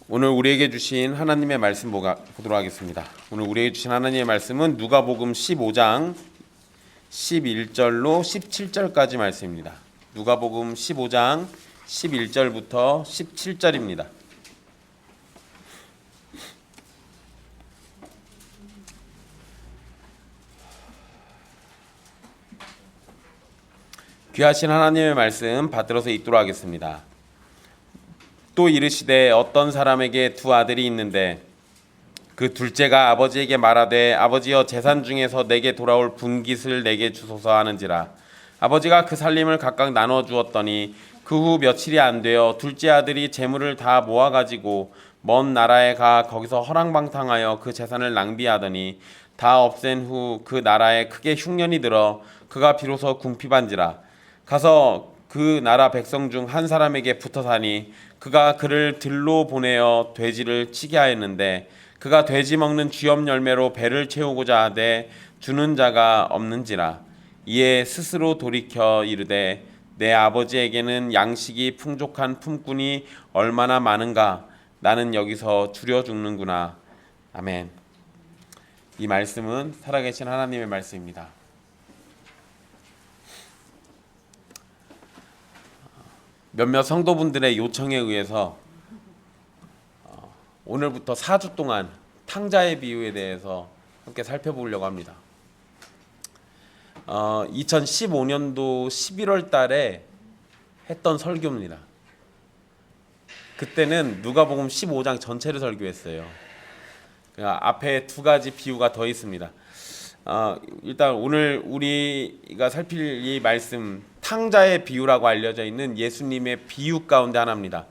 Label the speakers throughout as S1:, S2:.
S1: 오늘 우리에게 주신 하나님의 말씀 보도록 하겠습니다. 오늘 우리에게 주신 하나님의 말씀은 누가복음 15장 11절로 17절까지 말씀입니다. 누가복음 15장 11절부터 17절입니다. 귀하신 하나님의 말씀 받들어서 읽도록 하겠습니다. 또 이르시되 어떤 사람에게 두 아들이 있는데 그 둘째가 아버지에게 말하되 아버지여 재산 중에서 내게 돌아올 분깃을 내게 주소서 하는지라. 아버지가 그 살림을 각각 나눠 주었더니 그 후 며칠이 안 되어 둘째 아들이 재물을 다 모아 가지고 먼 나라에 가 거기서 허랑방탕하여 그 재산을 낭비하더니 다 없앤 후 그 나라에 크게 흉년이 들어 그가 비로소 궁핍한지라. 가서 그 나라 백성 중 한 사람에게 붙어 사니 그가 그를 들로 보내어 돼지를 치게 하였는데 그가 돼지 먹는 쥐염 열매로 배를 채우고자 하되 주는 자가 없는지라. 이에 스스로 돌이켜 이르되 내 아버지에게는 양식이 풍족한 품꾼이 얼마나 많은가. 나는 여기서 줄여 죽는구나. 아멘. 이 말씀은 살아계신 하나님의 말씀입니다. 몇몇 성도분들의 요청에 의해서 오늘부터 4주 동안 탕자의 비유에 대해서 함께 살펴보려고 합니다. 2015년도 11월 달에 했던 설교입니다. 그때는 누가복음 15장 전체를 설교했어요. 앞에 두 가지 비유가 더 있습니다. 일단 오늘 우리가 살필 이 말씀 탕자의 비유라고 알려져 있는 예수님의 비유 가운데 하나입니다.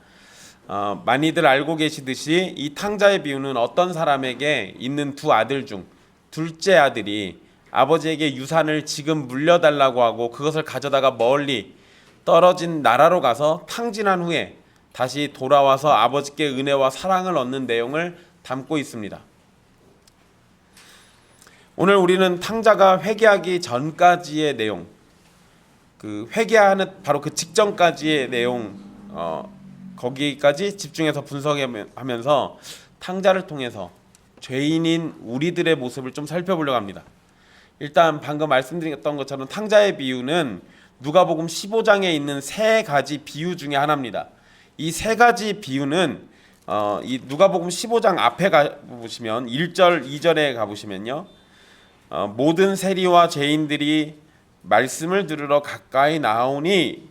S1: 많이들 알고 계시듯이 이 탕자의 비유는 어떤 사람에게 있는 두 아들 중 둘째 아들이 아버지에게 유산을 지금 물려달라고 하고 그것을 가져다가 멀리 떨어진 나라로 가서 탕진한 후에 다시 돌아와서 아버지께 은혜와 사랑을 얻는 내용을 담고 있습니다. 오늘 우리는 탕자가 회개하기 전까지의 내용, 그 회개하는 바로 그 직전까지의 내용, 거기까지 집중해서 분석하면서 탕자를 통해서 죄인인 우리들의 모습을 좀 살펴보려고 합니다. 일단 방금 말씀드렸던 것처럼 탕자의 비유는 누가복음 15장에 있는 세 가지 비유 중에 하나입니다. 이 세 가지 비유는 이 누가복음 15장 앞에 가보시면 1절, 2절에 가보시면요. 모든 세리와 죄인들이 말씀을 들으러 가까이 나오니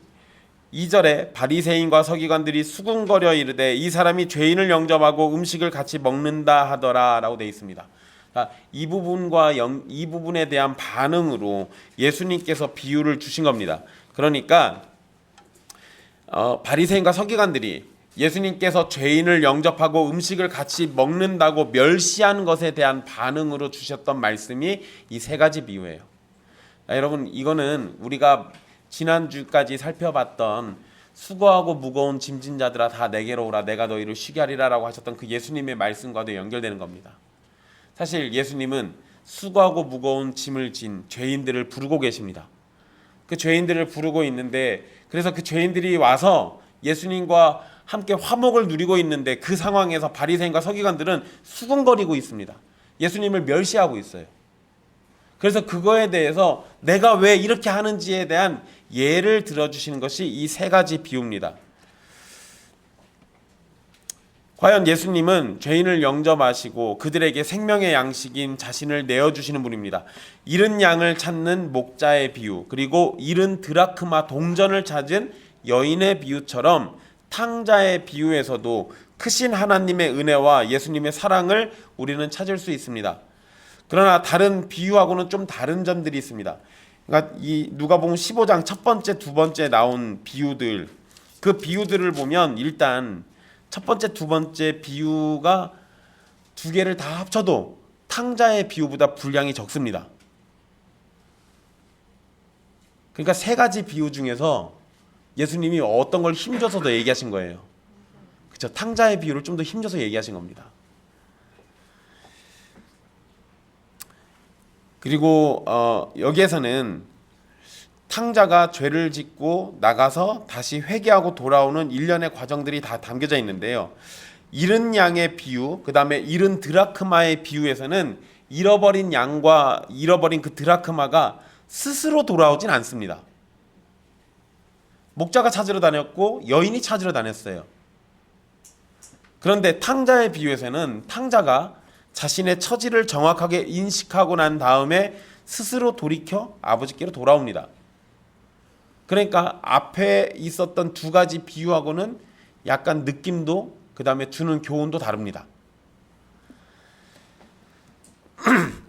S1: 2절에 바리새인과 서기관들이 수군거려 이르되 이 사람이 죄인을 영접하고 음식을 같이 먹는다 하더라 라고 되어 있습니다. 이 부분에 대한 반응으로 예수님께서 비유를 주신 겁니다. 그러니까 바리새인과 서기관들이 예수님께서 죄인을 영접하고 음식을 같이 먹는다고 멸시한 것에 대한 반응으로 주셨던 말씀이 이 세 가지 비유예요. 여러분, 이거는 우리가 지난주까지 살펴봤던 수고하고 무거운 짐진 자들아 다 내게로 오라 내가 너희를 쉬게 하리라 라고 하셨던 그 예수님의 말씀과도 연결되는 겁니다. 사실 예수님은 수고하고 무거운 짐을 진 죄인들을 부르고 계십니다. 그 죄인들을 부르고 있는데 그래서 그 죄인들이 와서 예수님과 함께 화목을 누리고 있는데 그 상황에서 바리새인과 서기관들은 수군거리고 있습니다. 예수님을 멸시하고 있어요. 그래서 그거에 대해서 내가 왜 이렇게 하는지에 대한 예를 들어주시는 것이 이 세 가지 비유입니다. 과연 예수님은 죄인을 영접하시고 그들에게 생명의 양식인 자신을 내어주시는 분입니다. 잃은 양을 찾는 목자의 비유, 그리고 잃은 드라크마 동전을 찾은 여인의 비유처럼 탕자의 비유에서도 크신 하나님의 은혜와 예수님의 사랑을 우리는 찾을 수 있습니다. 그러나 다른 비유하고는 좀 다른 점들이 있습니다. 그러니까 이 누가복음 15장 첫 번째, 두 번째 나온 비유들, 그 비유들을 보면 일단 첫 번째, 두 번째 비유가 두 개를 다 합쳐도 탕자의 비유보다 분량이 적습니다. 그러니까 세 가지 비유 중에서 예수님이 어떤 걸 힘줘서 더 얘기하신 거예요. 그렇죠? 탕자의 비유를 좀 더 힘줘서 얘기하신 겁니다. 그리고 여기에서는 탕자가 죄를 짓고 나가서 다시 회개하고 돌아오는 일련의 과정들이 다 담겨져 있는데요. 잃은 양의 비유, 그 다음에 잃은 드라크마의 비유에서는 잃어버린 양과 잃어버린 그 드라크마가 스스로 돌아오진 않습니다. 목자가 찾으러 다녔고 여인이 찾으러 다녔어요. 그런데 탕자의 비유에서는 탕자가 자신의 처지를 정확하게 인식하고 난 다음에 스스로 돌이켜 아버지께로 돌아옵니다. 그러니까 앞에 있었던 두 가지 비유하고는 약간 느낌도 그 다음에 주는 교훈도 다릅니다.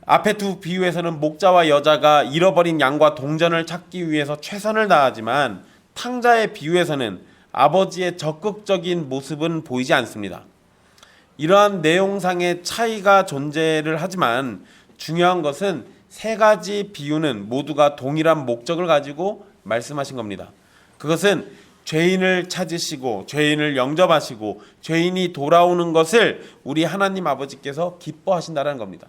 S1: 앞에 두 비유에서는 목자와 여자가 잃어버린 양과 동전을 찾기 위해서 최선을 다하지만 탕자의 비유에서는 아버지의 적극적인 모습은 보이지 않습니다. 이러한 내용상의 차이가 존재를 하지만 중요한 것은 세 가지 비유는 모두가 동일한 목적을 가지고 말씀하신 겁니다. 그것은 죄인을 찾으시고 죄인을 영접하시고 죄인이 돌아오는 것을 우리 하나님 아버지께서 기뻐하신다는 겁니다.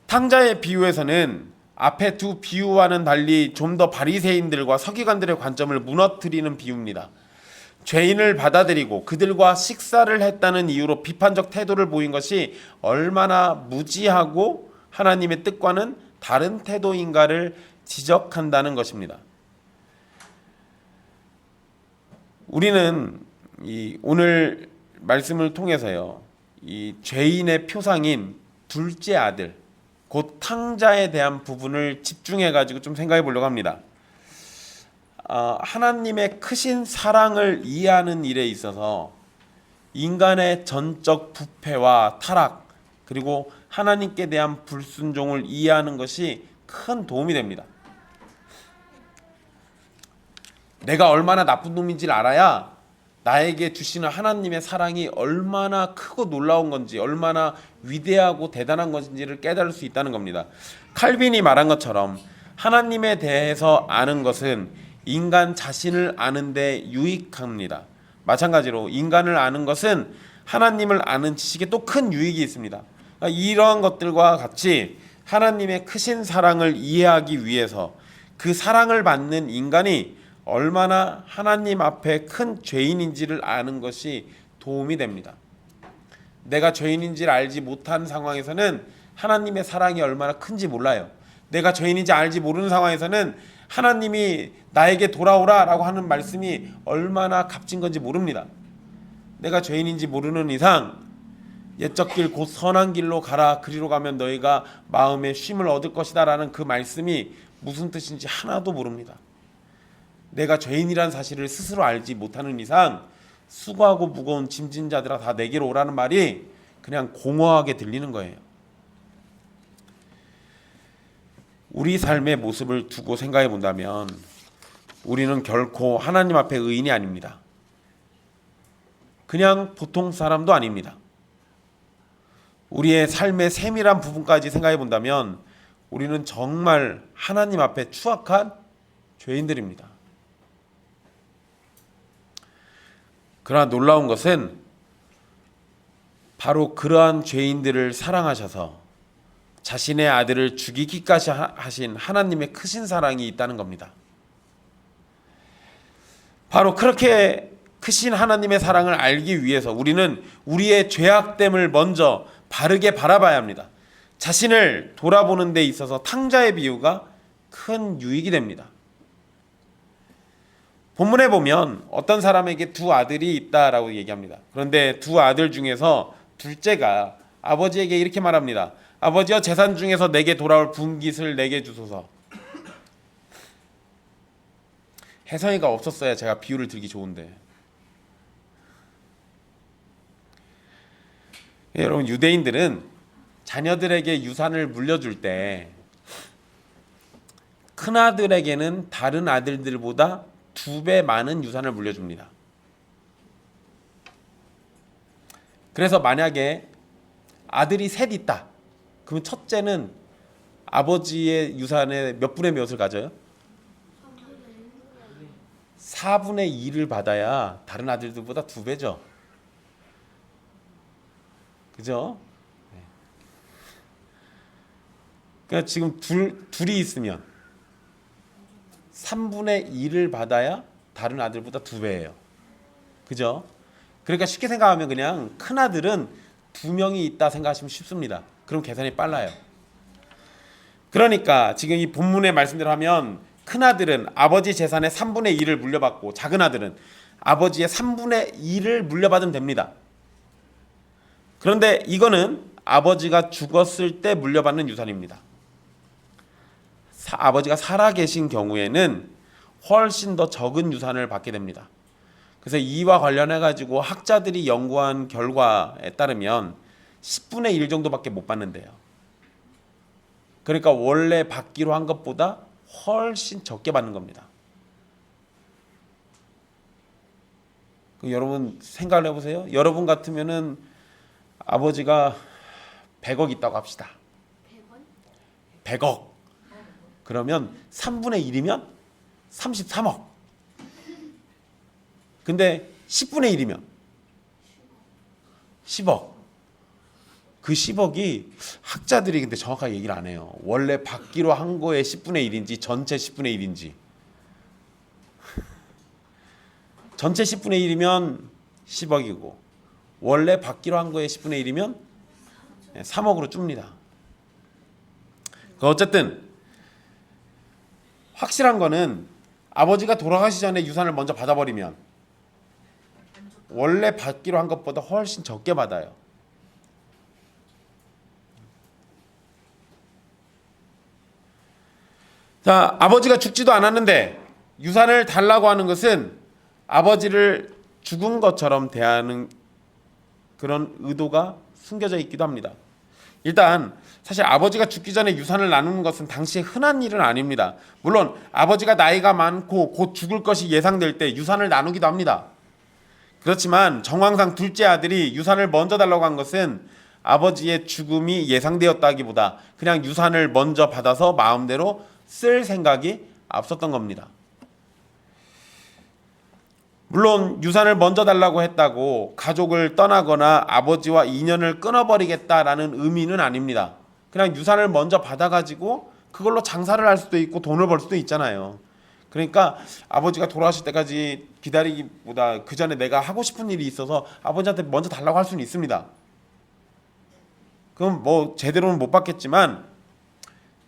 S1: 탕자의 비유에서는 앞에 두 비유와는 달리 좀 더 바리새인들과 서기관들의 관점을 무너뜨리는 비유입니다. 죄인을 받아들이고 그들과 식사를 했다는 이유로 비판적 태도를 보인 것이 얼마나 무지하고 하나님의 뜻과는 다른 태도인가를 지적한다는 것입니다. 우리는 오늘 말씀을 통해서요, 이 죄인의 표상인 둘째 아들, 곧 탕자에 대한 부분을 집중해 가지고 좀 생각해 보려고 합니다. 하나님의 크신 사랑을 이해하는 일에 있어서 인간의 전적 부패와 타락, 그리고 하나님께 대한 불순종을 이해하는 것이 큰 도움이 됩니다. 내가 얼마나 나쁜 놈인지를 알아야 나에게 주시는 하나님의 사랑이 얼마나 크고 놀라운 건지, 얼마나 위대하고 대단한 것인지를 깨달을 수 있다는 겁니다. 칼빈이 말한 것처럼 하나님에 대해서 아는 것은 인간 자신을 아는 데 유익합니다. 마찬가지로 인간을 아는 것은 하나님을 아는 지식에 또 큰 유익이 있습니다. 이러한 것들과 같이 하나님의 크신 사랑을 이해하기 위해서 그 사랑을 받는 인간이 얼마나 하나님 앞에 큰 죄인인지를 아는 것이 도움이 됩니다. 내가 죄인인지를 알지 못한 상황에서는 하나님의 사랑이 얼마나 큰지 몰라요. 내가 죄인인지 알지 모르는 상황에서는 하나님이 나에게 돌아오라 라고 하는 말씀이 얼마나 값진 건지 모릅니다. 내가 죄인인지 모르는 이상 옛적 길 곧 선한 길로 가라, 그리로 가면 너희가 마음의 쉼을 얻을 것이다 라는 그 말씀이 무슨 뜻인지 하나도 모릅니다. 내가 죄인이란 사실을 스스로 알지 못하는 이상 수고하고 무거운 짐진 자들아 다 내게로 오라는 말이 그냥 공허하게 들리는 거예요. 우리 삶의 모습을 두고 생각해 본다면 우리는 결코 하나님 앞에 의인이 아닙니다. 그냥 보통 사람도 아닙니다. 우리의 삶의 세밀한 부분까지 생각해 본다면 우리는 정말 하나님 앞에 추악한 죄인들입니다. 그러나 놀라운 것은 바로 그러한 죄인들을 사랑하셔서 자신의 아들을 죽이기까지 하신 하나님의 크신 사랑이 있다는 겁니다. 바로 그렇게 크신 하나님의 사랑을 알기 위해서 우리는 우리의 죄악됨을 먼저 바르게 바라봐야 합니다. 자신을 돌아보는 데 있어서 탕자의 비유가 큰 유익이 됩니다. 본문에 보면 어떤 사람에게 두 아들이 있다라고 얘기합니다. 그런데 두 아들 중에서 둘째가 아버지에게 이렇게 말합니다. 아버지여, 재산 중에서 내게 돌아올 분깃을 내게 주소서. 혜성이가 없었어야 제가 비유를 들기 좋은데. 여러분, 유대인들은 자녀들에게 유산을 물려줄 때 큰아들에게는 다른 아들들보다 2배 많은 유산을 물려줍니다. 그래서 만약에 아들이 셋 있다, 그러면 첫째는 아버지의 유산의 몇 분의 몇을 가져요? 4분의 2를 받아야 다른 아들들보다 2배죠. 그죠? 그러니까 지금 둘이 있으면 3분의 2를 받아야 다른 아들보다 2배예요. 그죠? 그러니까 쉽게 생각하면 그냥 큰 아들은 2명이 있다 생각하시면 쉽습니다. 그럼 계산이 빨라요. 그러니까 지금 이 본문의 말씀대로 하면 큰 아들은 아버지 재산의 3분의 1을 물려받고 작은 아들은 아버지의 3분의 1을 물려받으면 됩니다. 그런데 이거는 아버지가 죽었을 때 물려받는 유산입니다. 아버지가 살아계신 경우에는 훨씬 더 적은 유산을 받게 됩니다. 그래서 이와 관련해 가지고 학자들이 연구한 결과에 따르면 10분의 1 정도밖에 못 받는데요. 그러니까 원래 받기로 한 것보다 훨씬 적게 받는 겁니다. 여러분 생각을 해보세요. 여러분 같으면은 아버지가 100억 있다고 합시다. 100억. 그러면 3분의 1이면 33억. 근데 10분의 1이면 10억. 그 10억이 학자들이 근데 정확하게 얘기를 안 해요. 원래 받기로 한 거에 10분의 1인지 전체 10분의 1인지. 전체 10분의 1이면 10억이고 원래 받기로 한 거에 10분의 1이면 3억으로 줍니다. 어쨌든 확실한 거는 아버지가 돌아가시 전에 유산을 먼저 받아버리면 원래 받기로 한 것보다 훨씬 적게 받아요. 자, 아버지가 죽지도 않았는데 유산을 달라고 하는 것은 아버지를 죽은 것처럼 대하는 그런 의도가 숨겨져 있기도 합니다. 일단 사실 아버지가 죽기 전에 유산을 나누는 것은 당시에 흔한 일은 아닙니다. 물론 아버지가 나이가 많고 곧 죽을 것이 예상될 때 유산을 나누기도 합니다. 그렇지만 정황상 둘째 아들이 유산을 먼저 달라고 한 것은 아버지의 죽음이 예상되었다기보다 그냥 유산을 먼저 받아서 마음대로 쓸 생각이 앞섰던 겁니다. 물론 유산을 먼저 달라고 했다고 가족을 떠나거나 아버지와 인연을 끊어버리겠다라는 의미는 아닙니다. 그냥 유산을 먼저 받아가지고 그걸로 장사를 할 수도 있고 돈을 벌 수도 있잖아요. 그러니까 아버지가 돌아가실 때까지 기다리기보다 그 전에 내가 하고 싶은 일이 있어서 아버지한테 먼저 달라고 할 수는 있습니다. 그럼 뭐 제대로는 못 받겠지만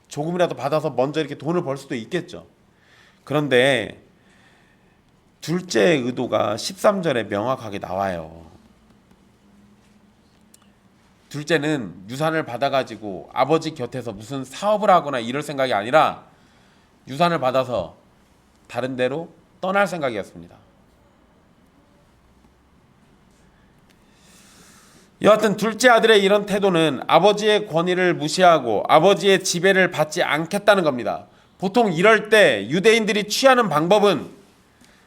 S1: 조금이라도 받아서 먼저 이렇게 돈을 벌 수도 있겠죠. 그런데 둘째의 의도가 13절에 명확하게 나와요. 둘째는 유산을 받아가지고 아버지 곁에서 무슨 사업을 하거나 이럴 생각이 아니라 유산을 받아서 다른 데로 떠날 생각이었습니다. 여하튼 둘째 아들의 이런 태도는 아버지의 권위를 무시하고 아버지의 지배를 받지 않겠다는 겁니다. 보통 이럴 때 유대인들이 취하는 방법은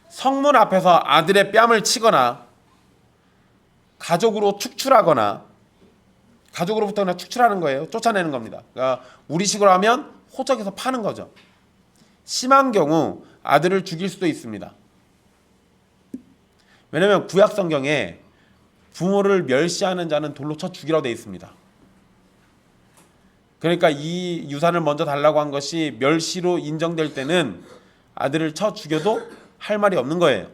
S1: 성문 앞에서 아들의 뺨을 치거나 가족으로 축출하거나 가족으로부터 그냥 축출하는 거예요. 쫓아내는 겁니다. 그러니까 우리식으로 하면 호적에서 파는 거죠. 심한 경우 아들을 죽일 수도 있습니다. 왜냐하면 구약 성경에 부모를 멸시하는 자는 돌로 쳐 죽이라고 되어 있습니다. 그러니까 이 유산을 먼저 달라고 한 것이 멸시로 인정될 때는 아들을 쳐 죽여도 할 말이 없는 거예요.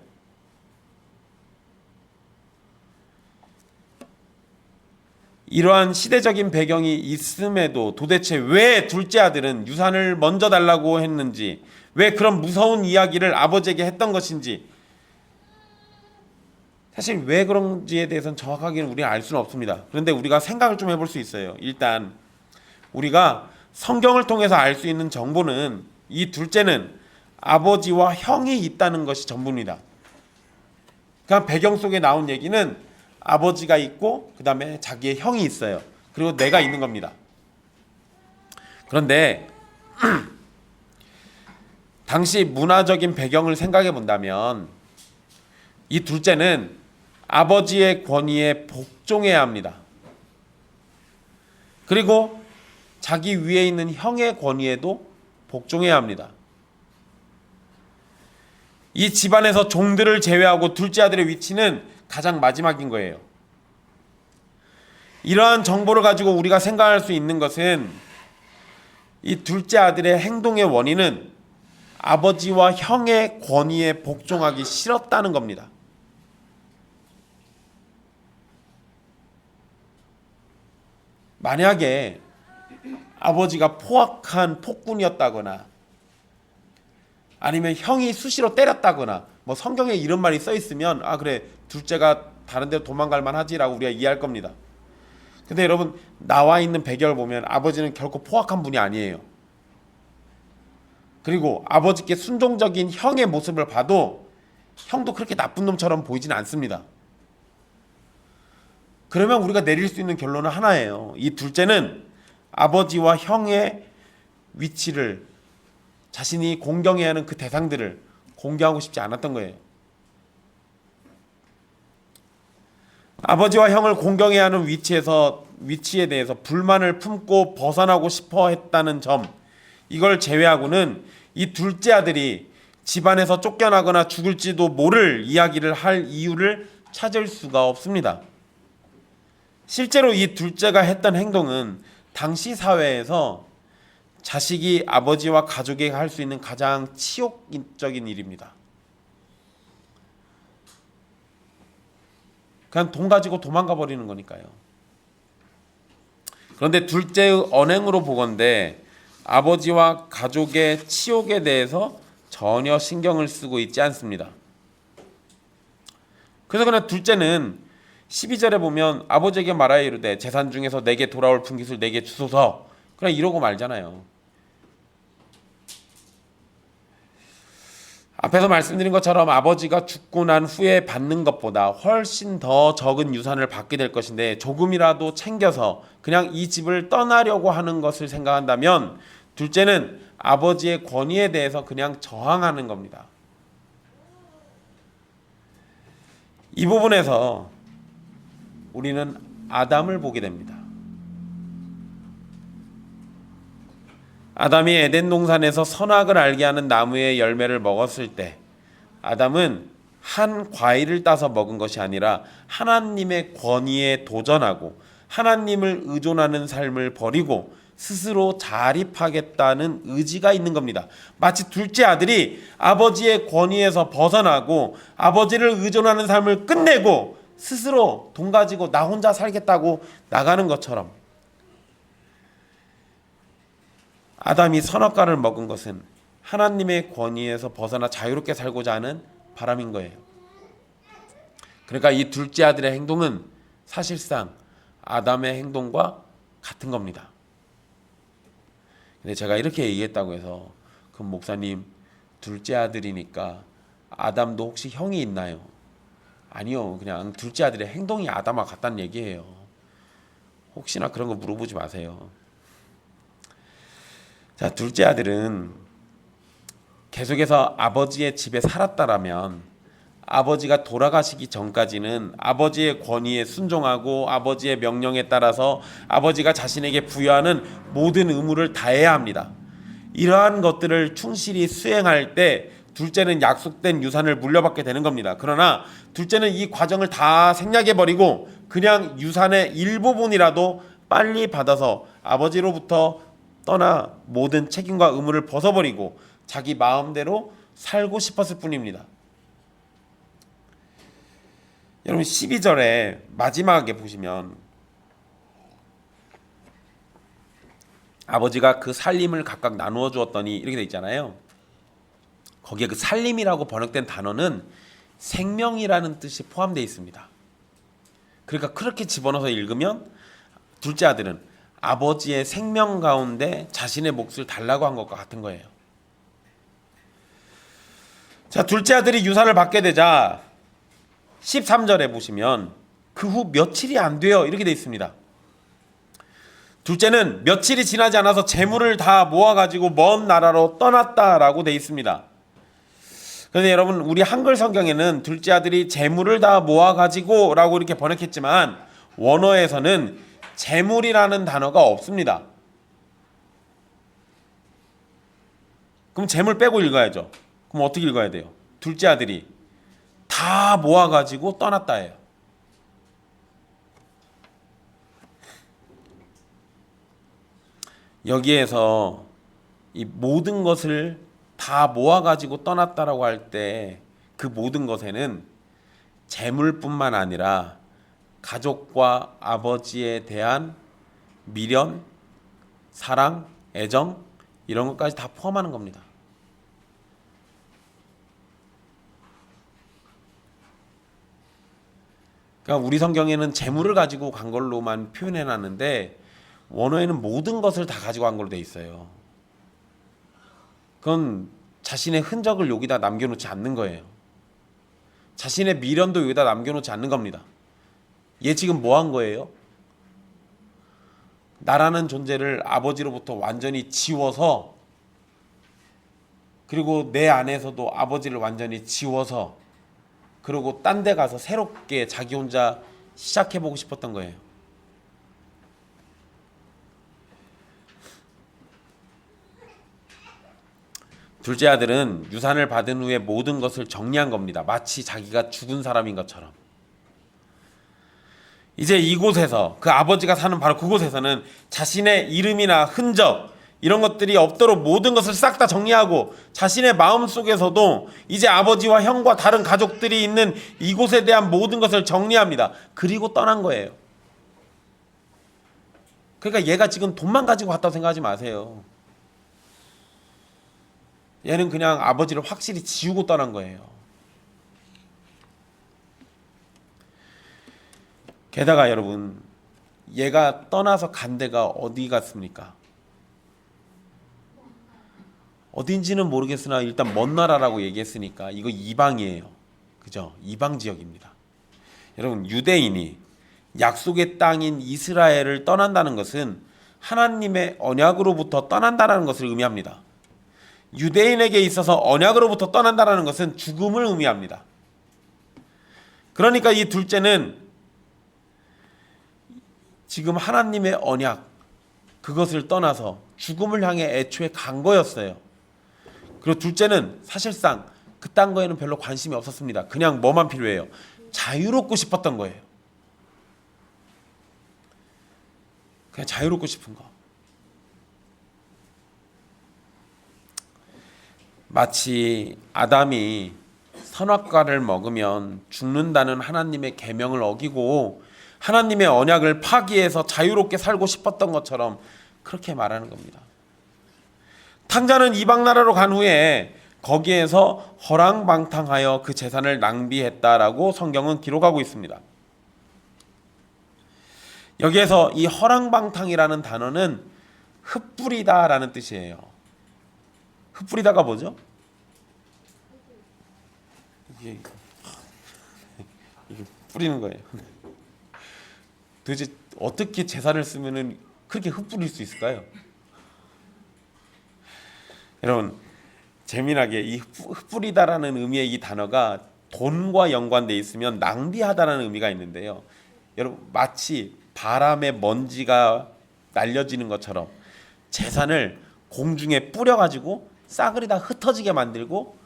S1: 이러한 시대적인 배경이 있음에도 도대체 왜 둘째 아들은 유산을 먼저 달라고 했는지, 왜 그런 무서운 이야기를 아버지에게 했던 것인지, 사실 왜 그런지에 대해서는 정확하게는 우리가 알 수는 없습니다. 그런데 우리가 생각을 좀 해볼 수 있어요. 일단 우리가 성경을 통해서 알 수 있는 정보는 이 둘째는 아버지와 형이 있다는 것이 전부입니다. 그러니까 배경 속에 나온 얘기는 아버지가 있고 그 다음에 자기의 형이 있어요. 그리고 내가 있는 겁니다. 그런데 당시 문화적인 배경을 생각해 본다면 이 둘째는 아버지의 권위에 복종해야 합니다. 그리고 자기 위에 있는 형의 권위에도 복종해야 합니다. 이 집안에서 종들을 제외하고 둘째 아들의 위치는 가장 마지막인 거예요. 이러한 정보를 가지고 우리가 생각할 수 있는 것은 이 둘째 아들의 행동의 원인은 아버지와 형의 권위에 복종하기 싫었다는 겁니다. 만약에 아버지가 포악한 폭군이었다거나 아니면 형이 수시로 때렸다거나 뭐 성경에 이런 말이 써 있으면 아 그래 둘째가 다른 데로 도망갈 만하지라고 우리가 이해할 겁니다. 근데 여러분 나와 있는 배경을 보면 아버지는 결코 포악한 분이 아니에요. 그리고 아버지께 순종적인 형의 모습을 봐도 형도 그렇게 나쁜 놈처럼 보이진 않습니다. 그러면 우리가 내릴 수 있는 결론은 하나예요. 이 둘째는 아버지와 형의 위치를 자신이 공경해야 하는 그 대상들을 공경하고 싶지 않았던 거예요. 아버지와 형을 공경해야 하는 위치에 대해서 불만을 품고 벗어나고 싶어 했다는 점, 이걸 제외하고는 이 둘째 아들이 집안에서 쫓겨나거나 죽을지도 모를 이야기를 할 이유를 찾을 수가 없습니다. 실제로 이 둘째가 했던 행동은 당시 사회에서 자식이 아버지와 가족에게 할 수 있는 가장 치욕적인 일입니다. 그냥 돈 가지고 도망가 버리는 거니까요. 그런데 둘째의 언행으로 보건대 아버지와 가족의 치욕에 대해서 전혀 신경을 쓰고 있지 않습니다. 그래서 그냥 둘째는 12절에 보면 아버지에게 말하여 이르되 재산 중에서 내게 돌아올 분깃을 내게 주소서, 그냥 이러고 말잖아요. 앞에서 말씀드린 것처럼 아버지가 죽고 난 후에 받는 것보다 훨씬 더 적은 유산을 받게 될 것인데 조금이라도 챙겨서 그냥 이 집을 떠나려고 하는 것을 생각한다면 둘째는 아버지의 권위에 대해서 그냥 저항하는 겁니다. 이 부분에서 우리는 아담을 보게 됩니다. 아담이 에덴 동산에서 선악을 알게 하는 나무의 열매를 먹었을 때 아담은 한 과일을 따서 먹은 것이 아니라 하나님의 권위에 도전하고 하나님을 의존하는 삶을 버리고 스스로 자립하겠다는 의지가 있는 겁니다. 마치 둘째 아들이 아버지의 권위에서 벗어나고 아버지를 의존하는 삶을 끝내고 스스로 돈 가지고 나 혼자 살겠다고 나가는 것처럼 아담이 선악과를 먹은 것은 하나님의 권위에서 벗어나 자유롭게 살고자 하는 바람인 거예요. 그러니까 이 둘째 아들의 행동은 사실상 아담의 행동과 같은 겁니다. 근데 제가 이렇게 얘기했다고 해서 그 목사님 둘째 아들이니까 아담도 혹시 형이 있나요? 아니요. 그냥 둘째 아들의 행동이 아담과 같다는 얘기예요. 혹시나 그런 거 물어보지 마세요. 자, 둘째 아들은 계속해서 아버지의 집에 살았다라면 아버지가 돌아가시기 전까지는 아버지의 권위에 순종하고 아버지의 명령에 따라서 아버지가 자신에게 부여하는 모든 의무를 다해야 합니다. 이러한 것들을 충실히 수행할 때 둘째는 약속된 유산을 물려받게 되는 겁니다. 그러나 둘째는 이 과정을 다 생략해버리고 그냥 유산의 일부분이라도 빨리 받아서 아버지로부터 떠나 모든 책임과 의무를 벗어버리고 자기 마음대로 살고 싶었을 뿐입니다. 여러분 12절에 마지막에 보시면 아버지가 그 살림을 각각 나누어 주었더니 이렇게 돼 있잖아요. 거기에 그 살림이라고 번역된 단어는 생명이라는 뜻이 포함되어 있습니다. 그러니까 그렇게 집어넣어서 읽으면 둘째 아들은 아버지의 생명 가운데 자신의 몫을 달라고 한 것과 같은 거예요. 자, 둘째 아들이 유산을 받게 되자 13절에 보시면 그 후 며칠이 안 돼요 이렇게 되어 있습니다. 둘째는 며칠이 지나지 않아서 재물을 다 모아가지고 먼 나라로 떠났다라고 되어 있습니다. 그런데 여러분 우리 한글 성경에는 둘째 아들이 재물을 다 모아가지고 라고 이렇게 번역했지만 원어에서는 재물이라는 단어가 없습니다. 그럼 재물 빼고 읽어야죠. 그럼 어떻게 읽어야 돼요? 둘째 아들이 다 모아가지고 떠났다예요. 여기에서 이 모든 것을 다 모아가지고 떠났다라고 할 때 그 모든 것에는 재물뿐만 아니라 가족과 아버지에 대한 미련, 사랑, 애정 이런 것까지 다 포함하는 겁니다. 그러니까 우리 성경에는 재물을 가지고 간 걸로만 표현해 놨는데 원어에는 모든 것을 다 가지고 간 걸로 돼 있어요. 그건 자신의 흔적을 여기다 남겨놓지 않는 거예요. 자신의 미련도 여기다 남겨놓지 않는 겁니다. 얘 지금 뭐 한 거예요? 나라는 존재를 아버지로부터 완전히 지워서, 그리고 내 안에서도 아버지를 완전히 지워서, 그리고 딴 데 가서 새롭게 자기 혼자 시작해보고 싶었던 거예요. 둘째 아들은 유산을 받은 후에 모든 것을 정리한 겁니다. 마치 자기가 죽은 사람인 것처럼. 이제 이곳에서, 그 아버지가 사는 바로 그곳에서는 자신의 이름이나 흔적 이런 것들이 없도록 모든 것을 싹 다 정리하고, 자신의 마음속에서도 이제 아버지와 형과 다른 가족들이 있는 이곳에 대한 모든 것을 정리합니다. 그리고 떠난 거예요. 그러니까 얘가 지금 돈만 가지고 갔다고 생각하지 마세요. 얘는 그냥 아버지를 확실히 지우고 떠난 거예요. 게다가 여러분, 얘가 떠나서 간 데가 어디 갔습니까? 어딘지는 모르겠으나 일단 먼 나라라고 얘기했으니까 이거 이방이에요. 그죠? 이방 지역입니다. 여러분, 유대인이 약속의 땅인 이스라엘을 떠난다는 것은 하나님의 언약으로부터 떠난다는 것을 의미합니다. 유대인에게 있어서 언약으로부터 떠난다는 것은 죽음을 의미합니다. 그러니까 이 둘째는 지금 하나님의 언약, 그것을 떠나서 죽음을 향해 애초에 간 거였어요. 그리고 둘째는 사실상 그딴 거에는 별로 관심이 없었습니다. 그냥 뭐만 필요해요? 자유롭고 싶었던 거예요. 그냥 자유롭고 싶은 거. 마치 아담이 선악과를 먹으면 죽는다는 하나님의 계명을 어기고 하나님의 언약을 파기해서 자유롭게 살고 싶었던 것처럼 그렇게 말하는 겁니다. 탕자는 이방 나라로 간 후에 거기에서 허랑방탕하여 그 재산을 낭비했다라고 성경은 기록하고 있습니다. 여기에서 이 허랑방탕이라는 단어는 흩뿌리다라는 뜻이에요. 흩뿌리다가 뭐죠? 이게 뿌리는 거예요. 도대체 어떻게 재산을 쓰면은 그렇게 흩뿌릴 수 있을까요? 여러분, 재미나게 이 흩뿌리다라는 의미의 이 단어가 돈과 연관돼 있으면 낭비하다라는 의미가 있는데요. 여러분, 마치 바람에 먼지가 날려지는 것처럼 재산을 공중에 뿌려가지고 싸그리 다 흩어지게 만들고,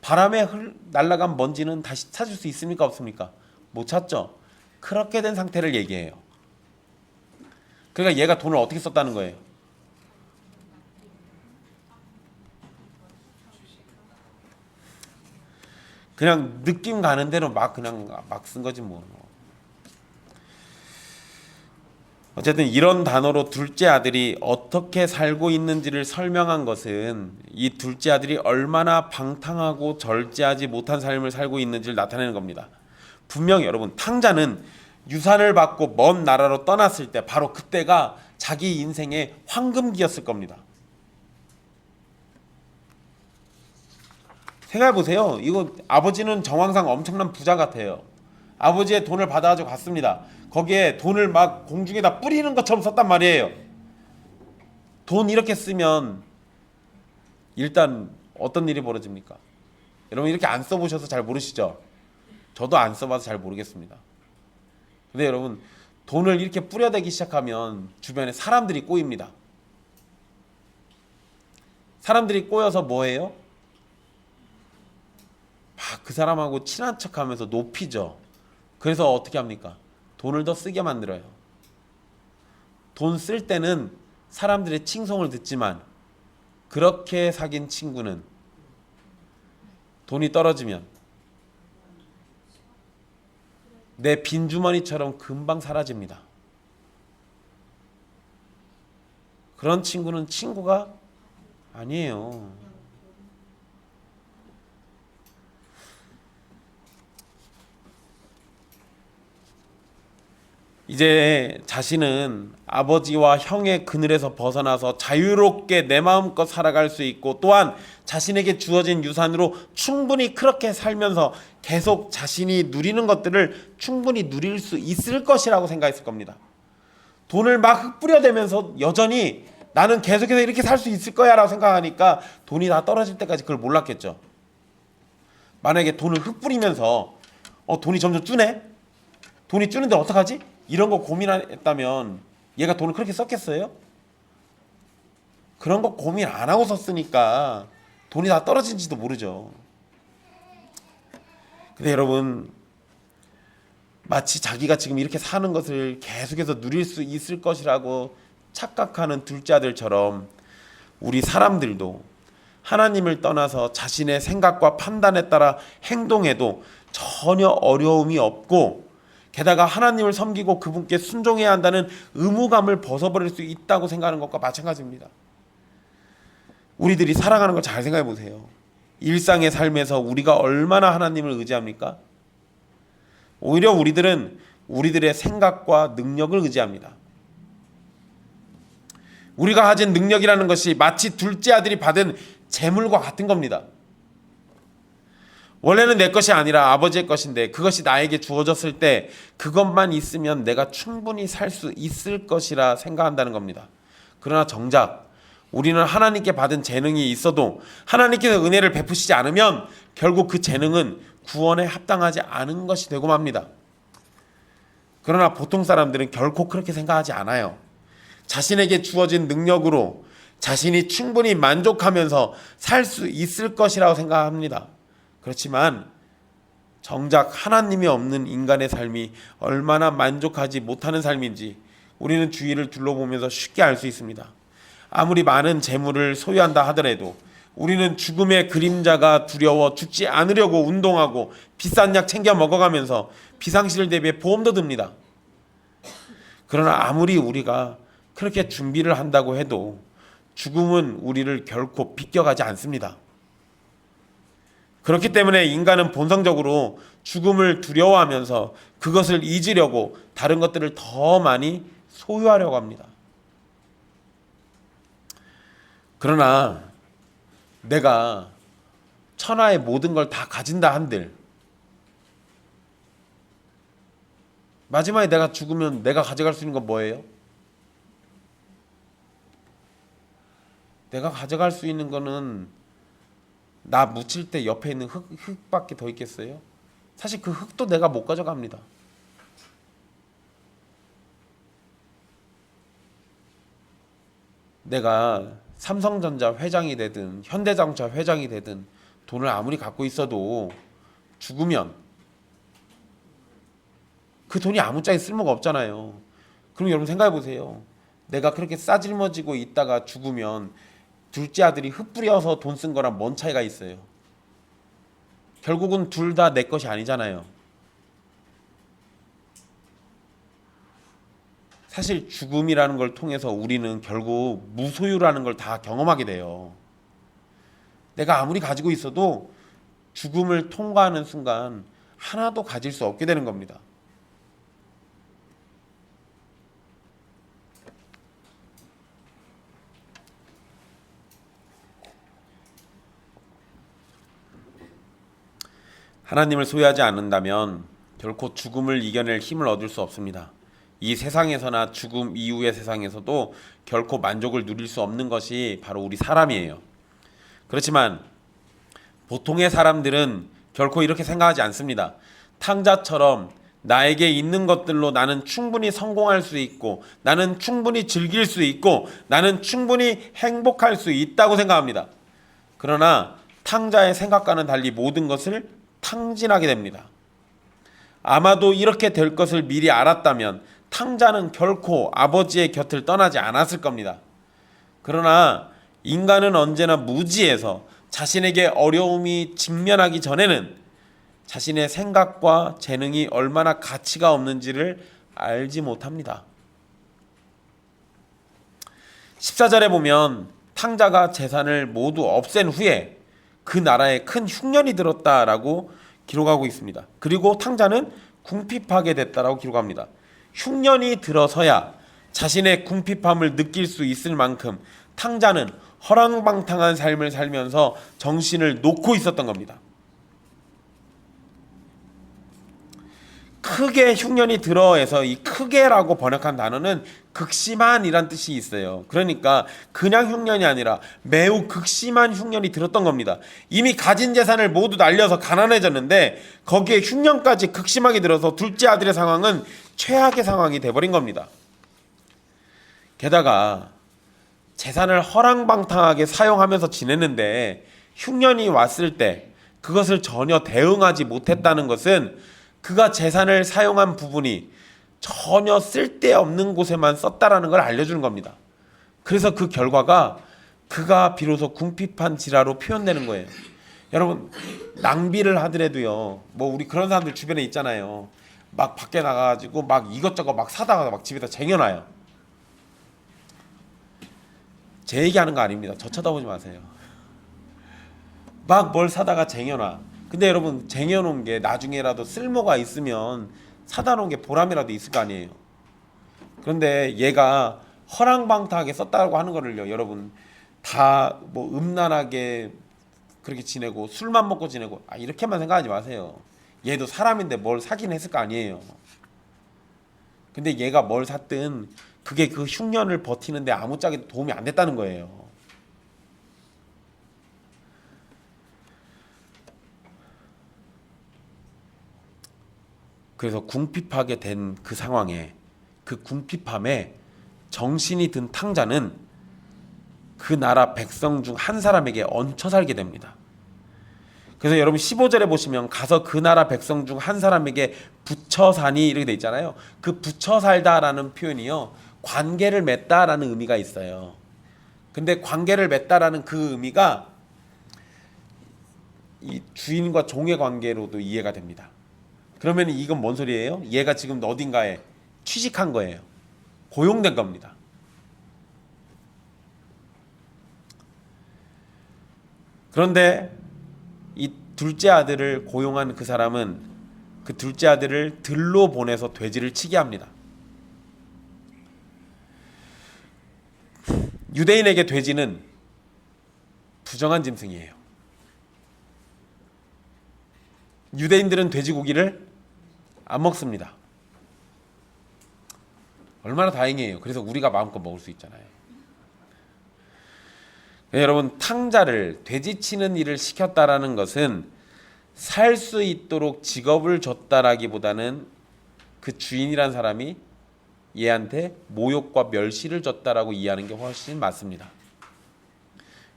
S1: 바람에 날아간 먼지는 다시 찾을 수 있습니까? 없습니까? 못 찾죠. 그렇게 된 상태를 얘기해요. 그러니까 얘가 돈을 어떻게 썼다는 거예요? 그냥 느낌 가는 대로 그냥 막 쓴 거지 뭐. 어쨌든 이런 단어로 둘째 아들이 어떻게 살고 있는지를 설명한 것은 이 둘째 아들이 얼마나 방탕하고 절제하지 못한 삶을 살고 있는지를 나타내는 겁니다. 분명히 여러분, 탕자는 유산을 받고 먼 나라로 떠났을 때 바로 그때가 자기 인생의 황금기였을 겁니다. 생각해보세요. 이거 아버지는 정황상 엄청난 부자 같아요. 아버지의 돈을 받아가지고 갔습니다. 거기에 돈을 막 공중에다 뿌리는 것처럼 썼단 말이에요. 돈 이렇게 쓰면 일단 어떤 일이 벌어집니까? 여러분, 이렇게 안 써보셔서 잘 모르시죠? 저도 안 써봐서 잘 모르겠습니다. 근데 여러분, 돈을 이렇게 뿌려대기 시작하면 주변에 사람들이 꼬입니다. 사람들이 꼬여서 뭐해요? 막 그 사람하고 친한 척하면서 높이죠. 그래서 어떻게 합니까? 돈을 더 쓰게 만들어요. 돈 쓸 때는 사람들의 칭송을 듣지만 그렇게 사귄 친구는 돈이 떨어지면 내 빈주머니처럼 금방 사라집니다. 그런 친구는 친구가 아니에요. 이제 자신은 아버지와 형의 그늘에서 벗어나서 자유롭게 내 마음껏 살아갈 수 있고, 또한 자신에게 주어진 유산으로 충분히 그렇게 살면서 계속 자신이 누리는 것들을 충분히 누릴 수 있을 것이라고 생각했을 겁니다. 돈을 막 흩뿌려대면서 여전히 나는 계속해서 이렇게 살 수 있을 거야 라고 생각하니까 돈이 다 떨어질 때까지 그걸 몰랐겠죠. 만약에 돈을 흩뿌리면서 돈이 점점 주네? 돈이 주는데 어떡하지? 이런 거 고민했다면 얘가 돈을 그렇게 썼겠어요? 그런 거 고민 안 하고 썼으니까 돈이 다 떨어진지도 모르죠. 근데 여러분, 마치 자기가 지금 이렇게 사는 것을 계속해서 누릴 수 있을 것이라고 착각하는 둘째 아들처럼 우리 사람들도 하나님을 떠나서 자신의 생각과 판단에 따라 행동해도 전혀 어려움이 없고, 게다가 하나님을 섬기고 그분께 순종해야 한다는 의무감을 벗어버릴 수 있다고 생각하는 것과 마찬가지입니다. 우리들이 살아가는 걸 잘 생각해 보세요. 일상의 삶에서 우리가 얼마나 하나님을 의지합니까? 오히려 우리들은 우리들의 생각과 능력을 의지합니다. 우리가 가진 능력이라는 것이 마치 둘째 아들이 받은 재물과 같은 겁니다. 원래는 내 것이 아니라 아버지의 것인데 그것이 나에게 주어졌을 때 그것만 있으면 내가 충분히 살 수 있을 것이라 생각한다는 겁니다. 그러나 정작 우리는 하나님께 받은 재능이 있어도 하나님께서 은혜를 베푸시지 않으면 결국 그 재능은 구원에 합당하지 않은 것이 되고 맙니다. 그러나 보통 사람들은 결코 그렇게 생각하지 않아요. 자신에게 주어진 능력으로 자신이 충분히 만족하면서 살 수 있을 것이라고 생각합니다. 그렇지만 정작 하나님이 없는 인간의 삶이 얼마나 만족하지 못하는 삶인지 우리는 주위를 둘러보면서 쉽게 알 수 있습니다. 아무리 많은 재물을 소유한다 하더라도 우리는 죽음의 그림자가 두려워 죽지 않으려고 운동하고 비싼 약 챙겨 먹어가면서 비상시를 대비해 보험도 듭니다. 그러나 아무리 우리가 그렇게 준비를 한다고 해도 죽음은 우리를 결코 비껴가지 않습니다. 그렇기 때문에 인간은 본성적으로 죽음을 두려워하면서 그것을 잊으려고 다른 것들을 더 많이 소유하려고 합니다. 그러나 내가 천하의 모든 걸 다 가진다 한들 마지막에 내가 죽으면 내가 가져갈 수 있는 건 뭐예요? 내가 가져갈 수 있는 거는 나 묻힐 때 옆에 있는 흙밖에 더 있겠어요? 사실 그 흙도 내가 못 가져갑니다. 내가 삼성전자 회장이 되든 현대자동차 회장이 되든 돈을 아무리 갖고 있어도 죽으면 그 돈이 아무짝에 쓸모가 없잖아요. 그럼 여러분 생각해 보세요. 내가 그렇게 싸질머지고 있다가 죽으면 둘째 아들이 흩뿌려서 돈 쓴 거랑 뭔 차이가 있어요? 결국은 둘 다 내 것이 아니잖아요. 사실 죽음이라는 걸 통해서 우리는 결국 무소유라는 걸 다 경험하게 돼요. 내가 아무리 가지고 있어도 죽음을 통과하는 순간 하나도 가질 수 없게 되는 겁니다. 하나님을 소유하지 않는다면 결코 죽음을 이겨낼 힘을 얻을 수 없습니다. 이 세상에서나 죽음 이후의 세상에서도 결코 만족을 누릴 수 없는 것이 바로 우리 사람이에요. 그렇지만 보통의 사람들은 결코 이렇게 생각하지 않습니다. 탕자처럼 나에게 있는 것들로 나는 충분히 성공할 수 있고 나는 충분히 즐길 수 있고 나는 충분히 행복할 수 있다고 생각합니다. 그러나 탕자의 생각과는 달리 모든 것을 탕진하게 됩니다. 아마도 이렇게 될 것을 미리 알았다면 탕자는 결코 아버지의 곁을 떠나지 않았을 겁니다. 그러나 인간은 언제나 무지해서 자신에게 어려움이 직면하기 전에는 자신의 생각과 재능이 얼마나 가치가 없는지를 알지 못합니다. 14절에 보면 탕자가 재산을 모두 없앤 후에 그 나라에 큰 흉년이 들었다라고 기록하고 있습니다. 그리고 탕자는 궁핍하게 됐다라고 기록합니다. 흉년이 들어서야 자신의 궁핍함을 느낄 수 있을 만큼 탕자는 허랑방탕한 삶을 살면서 정신을 놓고 있었던 겁니다. 크게 흉년이 들어에서 이 크게라고 번역한 단어는 극심한이란 뜻이 있어요. 그러니까 그냥 흉년이 아니라 매우 극심한 흉년이 들었던 겁니다. 이미 가진 재산을 모두 날려서 가난해졌는데 거기에 흉년까지 극심하게 들어서 둘째 아들의 상황은 최악의 상황이 돼버린 겁니다. 게다가 재산을 허랑방탕하게 사용하면서 지냈는데 흉년이 왔을 때 그것을 전혀 대응하지 못했다는 것은 그가 재산을 사용한 부분이 전혀 쓸데없는 곳에만 썼다라는 걸 알려주는 겁니다. 그래서 그 결과가 그가 비로소 궁핍한 지라로 표현되는 거예요. 여러분, 낭비를 하더라도요, 뭐 우리 그런 사람들 주변에 있잖아요. 막 밖에 나가가지고 막 이것저것 막 사다가 막 집에다 쟁여놔요. 제 얘기하는 거 아닙니다. 저 쳐다보지 마세요. 막 뭘 사다가 쟁여놔. 근데 여러분, 쟁여놓은 게 나중에라도 쓸모가 있으면 사다 놓은 게 보람이라도 있을 거 아니에요. 그런데 얘가 허랑방탕하게 썼다고 하는 거를요, 여러분, 다 뭐 음란하게 그렇게 지내고 술만 먹고 지내고 이렇게만 생각하지 마세요. 얘도 사람인데 뭘 사긴 했을 거 아니에요. 근데 얘가 뭘 샀든 그게 그 흉년을 버티는데 아무짝에도 도움이 안 됐다는 거예요. 그래서 궁핍하게 된 그 상황에, 그 궁핍함에 정신이 든 탕자는 그 나라 백성 중 한 사람에게 얹혀 살게 됩니다. 그래서 여러분 15절에 보시면 가서 그 나라 백성 중 한 사람에게 붙여 사니 이렇게 돼 있잖아요. 그 붙여 살다라는 표현이요, 관계를 맺다라는 의미가 있어요. 근데 관계를 맺다라는 그 의미가 이 주인과 종의 관계로도 이해가 됩니다. 그러면 이건 뭔 소리예요? 얘가 지금 어딘가에 취직한 거예요. 고용된 겁니다. 그런데 이 둘째 아들을 고용한 그 사람은 그 둘째 아들을 들로 보내서 돼지를 치게 합니다. 유대인에게 돼지는 부정한 짐승이에요. 유대인들은 돼지고기를 안 먹습니다. 얼마나 다행이에요. 그래서 우리가 마음껏 먹을 수 있잖아요. 여러분, 탕자를 돼지치는 일을 시켰다라는 것은 살 수 있도록 직업을 줬다라기보다는 그 주인이란 사람이 얘한테 모욕과 멸시를 줬다라고 이해하는 게 훨씬 맞습니다.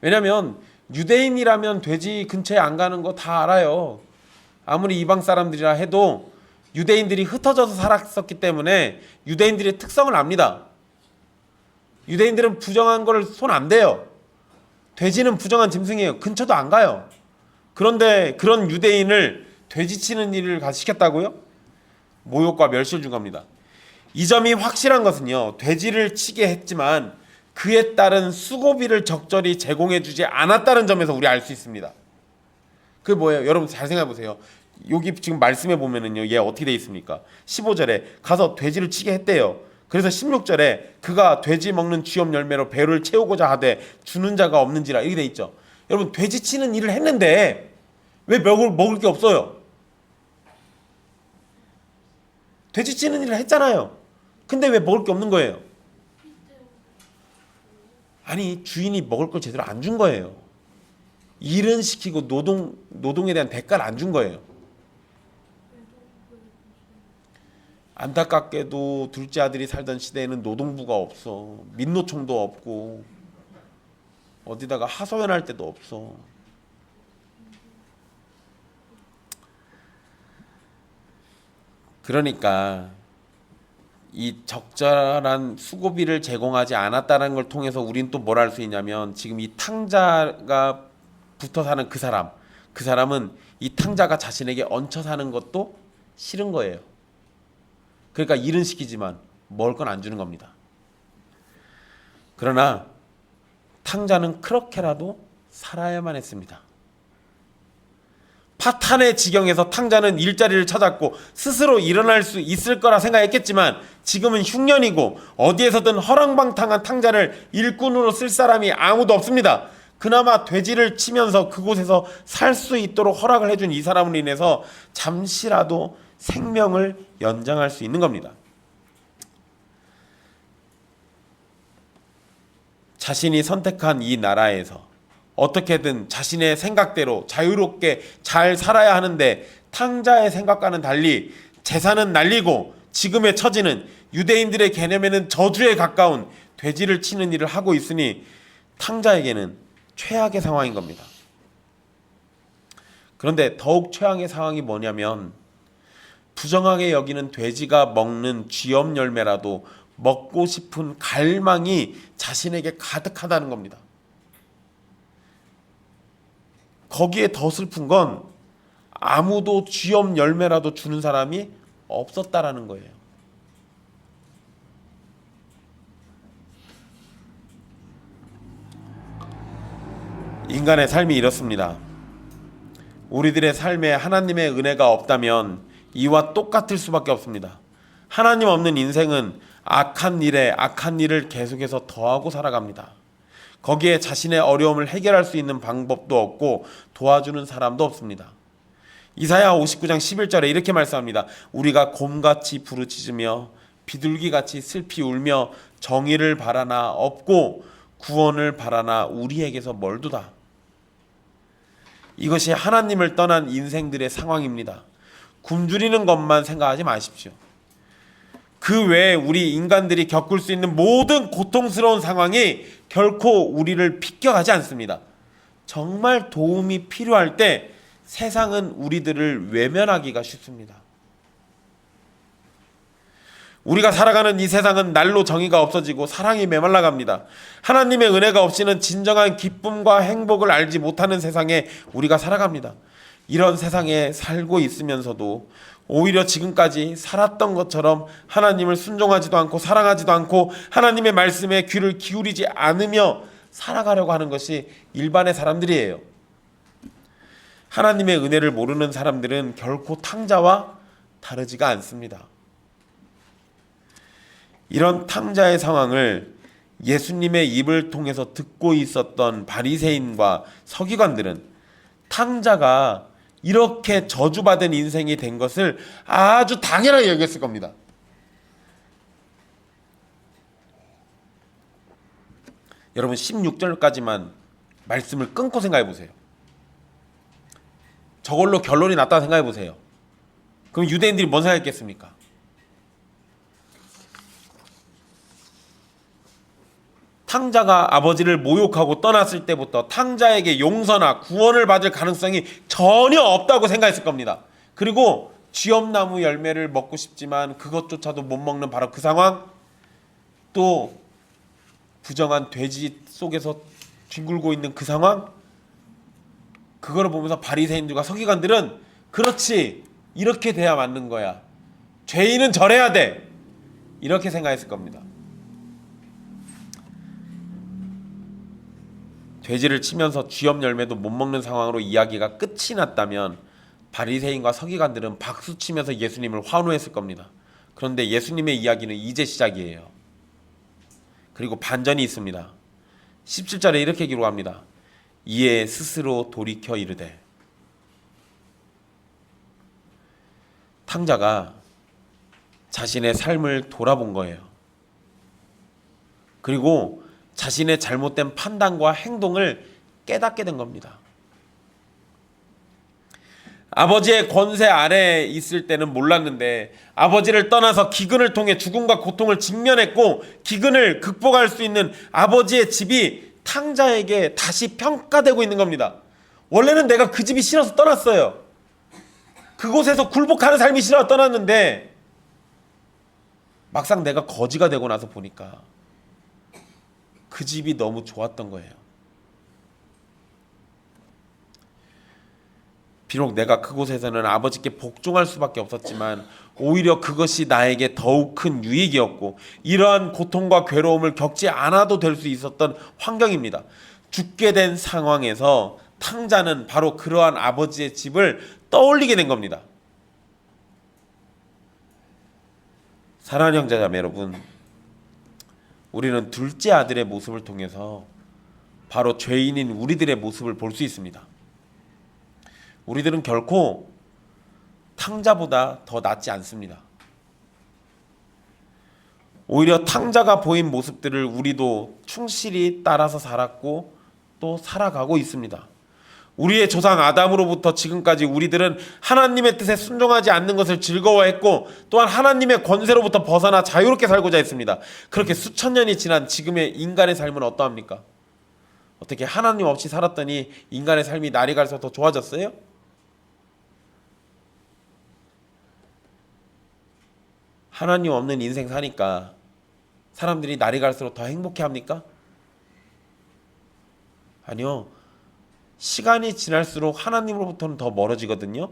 S1: 왜냐하면 유대인이라면 돼지 근처에 안 가는 거 다 알아요. 아무리 이방 사람들이라 해도 유대인들이 흩어져서 살았었기 때문에 유대인들의 특성을 압니다. 유대인들은 부정한 걸 손 안 대요. 돼지는 부정한 짐승이에요. 근처도 안 가요. 그런데 그런 유대인을 돼지치는 일을 시켰다고요? 모욕과 멸시를 준 겁니다. 이 점이 확실한 것은요, 돼지를 치게 했지만 그에 따른 수고비를 적절히 제공해주지 않았다는 점에서 우리 알 수 있습니다. 그게 뭐예요? 여러분 잘 생각해 보세요. 여기 지금 말씀해 보면은요, 얘 어떻게 돼 있습니까? 15절에 가서 돼지를 치게 했대요. 그래서 16절에 그가 돼지 먹는 쥐염 열매로 배를 채우고자 하되 주는 자가 없는지라 이렇게 돼 있죠. 여러분, 돼지 치는 일을 했는데 왜 먹을 게 없어요? 돼지 치는 일을 했잖아요. 근데 왜 먹을 게 없는 거예요? 아니, 주인이 먹을 걸 제대로 안 준 거예요. 일은 시키고 노동에 대한 대가를 안 준 거예요. 안타깝게도 둘째 아들이 살던 시대에는 노동부가 없어. 민노총도 없고 어디다가 하소연할 데도 없어. 그러니까 이 적절한 수고비를 제공하지 않았다는 걸 통해서 우린 또 뭘 알 수 있냐면, 지금 이 탕자가 붙어 사는 그 사람은 이 탕자가 자신에게 얹혀 사는 것도 싫은 거예요. 그러니까 일은 시키지만 먹을 건 안 주는 겁니다. 그러나 탕자는 그렇게라도 살아야만 했습니다. 파탄의 지경에서 탕자는 일자리를 찾았고 스스로 일어날 수 있을 거라 생각했겠지만 지금은 흉년이고 어디에서든 허랑방탕한 탕자를 일꾼으로 쓸 사람이 아무도 없습니다. 그나마 돼지를 치면서 그곳에서 살 수 있도록 허락을 해준 이 사람으로 인해서 잠시라도 생명을 연장할 수 있는 겁니다. 자신이 선택한 이 나라에서 어떻게든 자신의 생각대로 자유롭게 잘 살아야 하는데 탕자의 생각과는 달리 재산은 날리고 지금의 처지는 유대인들의 개념에는 저주에 가까운 돼지를 치는 일을 하고 있으니 탕자에게는 최악의 상황인 겁니다. 그런데 더욱 최악의 상황이 뭐냐면 부정하게 여기는 돼지가 먹는 쥐염 열매라도 먹고 싶은 갈망이 자신에게 가득하다는 겁니다. 거기에 더 슬픈 건 아무도 쥐염 열매라도 주는 사람이 없었다라는 거예요. 인간의 삶이 이렇습니다. 우리들의 삶에 하나님의 은혜가 없다면 이와 똑같을 수밖에 없습니다. 하나님 없는 인생은 악한 일을 계속해서 더하고 살아갑니다. 거기에 자신의 어려움을 해결할 수 있는 방법도 없고 도와주는 사람도 없습니다. 이사야 59장 11절에 이렇게 말씀합니다. 우리가 곰같이 부르짖으며 비둘기같이 슬피 울며 정의를 바라나 없고 구원을 바라나 우리에게서 멀도다. 이것이 하나님을 떠난 인생들의 상황입니다. 굶주리는 것만 생각하지 마십시오. 그 외에 우리 인간들이 겪을 수 있는 모든 고통스러운 상황이 결코 우리를 비껴가지 않습니다. 정말 도움이 필요할 때 세상은 우리들을 외면하기가 쉽습니다. 우리가 살아가는 이 세상은 날로 정의가 없어지고 사랑이 메말라갑니다. 하나님의 은혜가 없이는 진정한 기쁨과 행복을 알지 못하는 세상에 우리가 살아갑니다. 이런 세상에 살고 있으면서도 오히려 지금까지 살았던 것처럼 하나님을 순종하지도 않고 사랑하지도 않고 하나님의 말씀에 귀를 기울이지 않으며 살아가려고 하는 것이 일반의 사람들이에요. 하나님의 은혜를 모르는 사람들은 결코 탕자와 다르지가 않습니다. 이런 탕자의 상황을 예수님의 입을 통해서 듣고 있었던 바리새인과 서기관들은 탕자가 이렇게 저주받은 인생이 된 것을 아주 당연하게 여겼을 겁니다. 여러분 16절까지만 말씀을 끊고 생각해 보세요. 저걸로 결론이 났다고 생각해 보세요. 그럼 유대인들이 뭔 생각했겠습니까? 탕자가 아버지를 모욕하고 떠났을 때부터 탕자에게 용서나 구원을 받을 가능성이 전혀 없다고 생각했을 겁니다. 그리고 쥐염나무 열매를 먹고 싶지만 그것조차도 못 먹는 바로 그 상황, 또 부정한 돼지 속에서 뒹굴고 있는 그 상황, 그거를 보면서 바리새인들과 서기관들은 그렇지, 이렇게 돼야 맞는 거야, 죄인은 절해야 돼, 이렇게 생각했을 겁니다. 돼지를 치면서 쥐염 열매도 못 먹는 상황으로 이야기가 끝이 났다면 바리새인과 서기관들은 박수치면서 예수님을 환호했을 겁니다. 그런데 예수님의 이야기는 이제 시작이에요. 그리고 반전이 있습니다. 17절에 이렇게 기록합니다. 이에 스스로 돌이켜 이르되. 탕자가 자신의 삶을 돌아본 거예요. 그리고 자신의 잘못된 판단과 행동을 깨닫게 된 겁니다. 아버지의 권세 아래에 있을 때는 몰랐는데 아버지를 떠나서 기근을 통해 죽음과 고통을 직면했고 기근을 극복할 수 있는 아버지의 집이 탕자에게 다시 평가되고 있는 겁니다. 원래는 내가 그 집이 싫어서 떠났어요. 그곳에서 굴복하는 삶이 싫어서 떠났는데 막상 내가 거지가 되고 나서 보니까 그 집이 너무 좋았던 거예요. 비록 내가 그곳에서는 아버지께 복종할 수밖에 없었지만 오히려 그것이 나에게 더욱 큰 유익이었고 이러한 고통과 괴로움을 겪지 않아도 될 수 있었던 환경입니다. 죽게 된 상황에서 탕자는 바로 그러한 아버지의 집을 떠올리게 된 겁니다. 사랑하는 형제자매 여러분, 우리는 둘째 아들의 모습을 통해서 바로 죄인인 우리들의 모습을 볼 수 있습니다. 우리들은 결코 탕자보다 더 낫지 않습니다. 오히려 탕자가 보인 모습들을 우리도 충실히 따라서 살았고 또 살아가고 있습니다. 우리의 조상 아담으로부터 지금까지 우리들은 하나님의 뜻에 순종하지 않는 것을 즐거워했고 또한 하나님의 권세로부터 벗어나 자유롭게 살고자 했습니다. 그렇게 수천 년이 지난 지금의 인간의 삶은 어떠합니까? 어떻게 하나님 없이 살았더니 인간의 삶이 날이 갈수록 더 좋아졌어요? 하나님 없는 인생 사니까 사람들이 날이 갈수록 더 행복해합니까? 아니요. 시간이 지날수록 하나님으로부터는 더 멀어지거든요.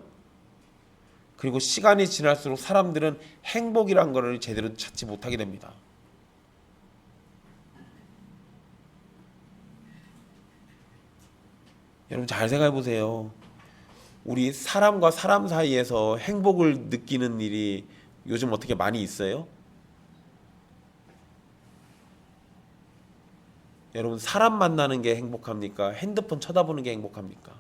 S1: 그리고 시간이 지날수록 사람들은 행복이란 것을 제대로 찾지 못하게 됩니다. 여러분 잘 생각해 보세요. 우리 사람과 사람 사이에서 행복을 느끼는 일이 요즘 어떻게 많이 있어요? 여러분 사람 만나는 게 행복합니까? 핸드폰 쳐다보는 게 행복합니까?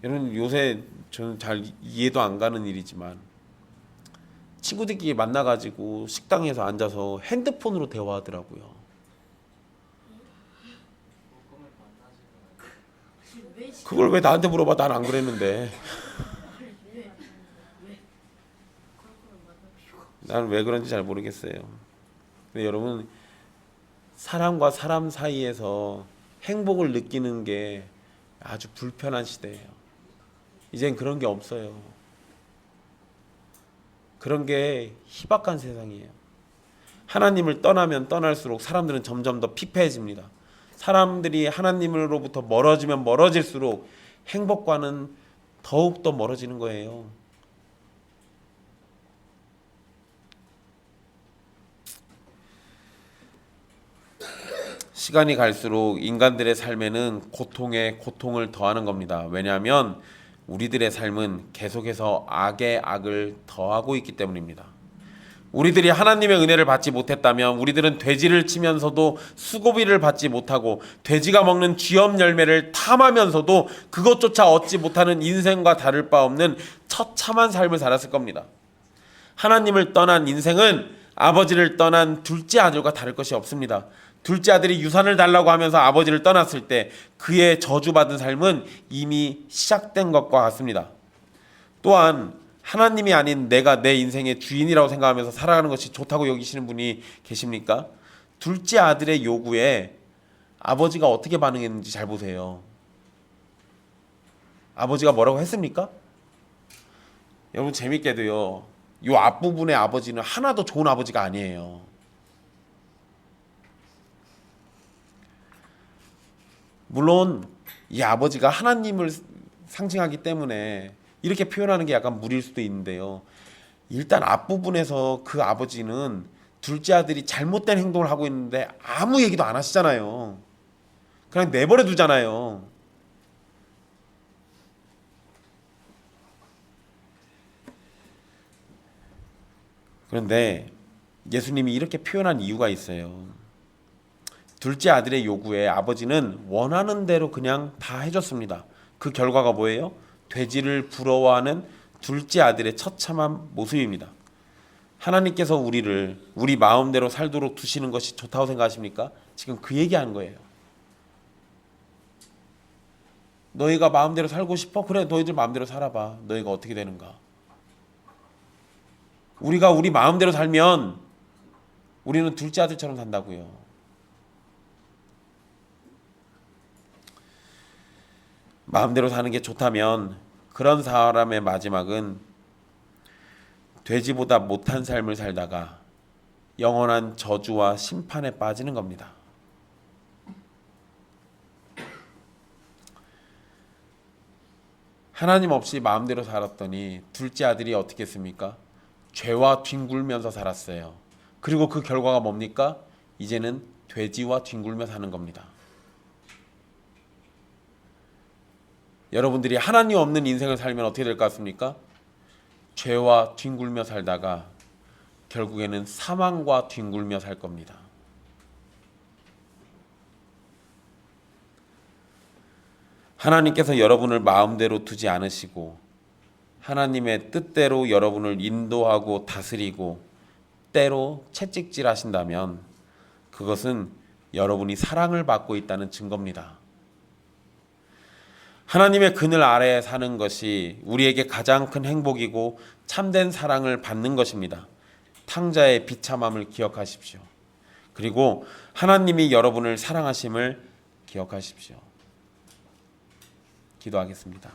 S1: 여러분 요새 저는 잘 이해도 안 가는 일이지만 친구들끼리 만나가지고 식당에서 앉아서 핸드폰으로 대화하더라고요. 그걸 왜 나한테 물어봐? 난 안 그랬는데. 난 왜 그런지 잘 모르겠어요. 근데 여러분 사람과 사람 사이에서 행복을 느끼는 게 아주 불편한 시대예요. 이젠 그런 게 없어요. 그런 게 희박한 세상이에요. 하나님을 떠나면 떠날수록 사람들은 점점 더 피폐해집니다. 사람들이 하나님으로부터 멀어지면 멀어질수록 행복과는 더욱더 멀어지는 거예요. 시간이 갈수록 인간들의 삶에는 고통에 고통을 더하는 겁니다. 왜냐하면 우리들의 삶은 계속해서 악에 악을 더하고 있기 때문입니다. 우리들이 하나님의 은혜를 받지 못했다면 우리들은 돼지를 치면서도 수고비를 받지 못하고 돼지가 먹는 쥐염 열매를 탐하면서도 그것조차 얻지 못하는 인생과 다를 바 없는 처참한 삶을 살았을 겁니다. 하나님을 떠난 인생은 아버지를 떠난 둘째 아들과 다를 것이 없습니다. 둘째 아들이 유산을 달라고 하면서 아버지를 떠났을 때 그의 저주받은 삶은 이미 시작된 것과 같습니다. 또한 하나님이 아닌 내가 내 인생의 주인이라고 생각하면서 살아가는 것이 좋다고 여기시는 분이 계십니까? 둘째 아들의 요구에 아버지가 어떻게 반응했는지 잘 보세요. 아버지가 뭐라고 했습니까? 여러분 재밌게도요. 요 앞부분의 아버지는 하나도 좋은 아버지가 아니에요. 물론 이 아버지가 하나님을 상징하기 때문에 이렇게 표현하는 게 약간 무리일 수도 있는데요. 일단 앞부분에서 그 아버지는 둘째 아들이 잘못된 행동을 하고 있는데 아무 얘기도 안 하시잖아요. 그냥 내버려 두잖아요. 그런데 예수님이 이렇게 표현한 이유가 있어요. 둘째 아들의 요구에 아버지는 원하는 대로 그냥 다 해줬습니다. 그 결과가 뭐예요? 돼지를 부러워하는 둘째 아들의 처참한 모습입니다. 하나님께서 우리를 우리 마음대로 살도록 두시는 것이 좋다고 생각하십니까? 지금 그 얘기하는 거예요. 너희가 마음대로 살고 싶어? 그래, 너희들 마음대로 살아봐. 너희가 어떻게 되는가? 우리가 우리 마음대로 살면 우리는 둘째 아들처럼 산다고요. 마음대로 사는 게 좋다면 그런 사람의 마지막은 돼지보다 못한 삶을 살다가 영원한 저주와 심판에 빠지는 겁니다. 하나님 없이 마음대로 살았더니 둘째 아들이 어떻게 했습니까? 죄와 뒹굴면서 살았어요. 그리고 그 결과가 뭡니까? 이제는 돼지와 뒹굴며 사는 겁니다. 여러분들이 하나님 없는 인생을 살면 어떻게 될 것 같습니까? 죄와 뒹굴며 살다가 결국에는 사망과 뒹굴며 살 겁니다. 하나님께서 여러분을 마음대로 두지 않으시고 하나님의 뜻대로 여러분을 인도하고 다스리고 때로 채찍질 하신다면 그것은 여러분이 사랑을 받고 있다는 증거입니다. 하나님의 그늘 아래에 사는 것이 우리에게 가장 큰 행복이고 참된 사랑을 받는 것입니다. 탕자의 비참함을 기억하십시오. 그리고 하나님이 여러분을 사랑하심을 기억하십시오. 기도하겠습니다.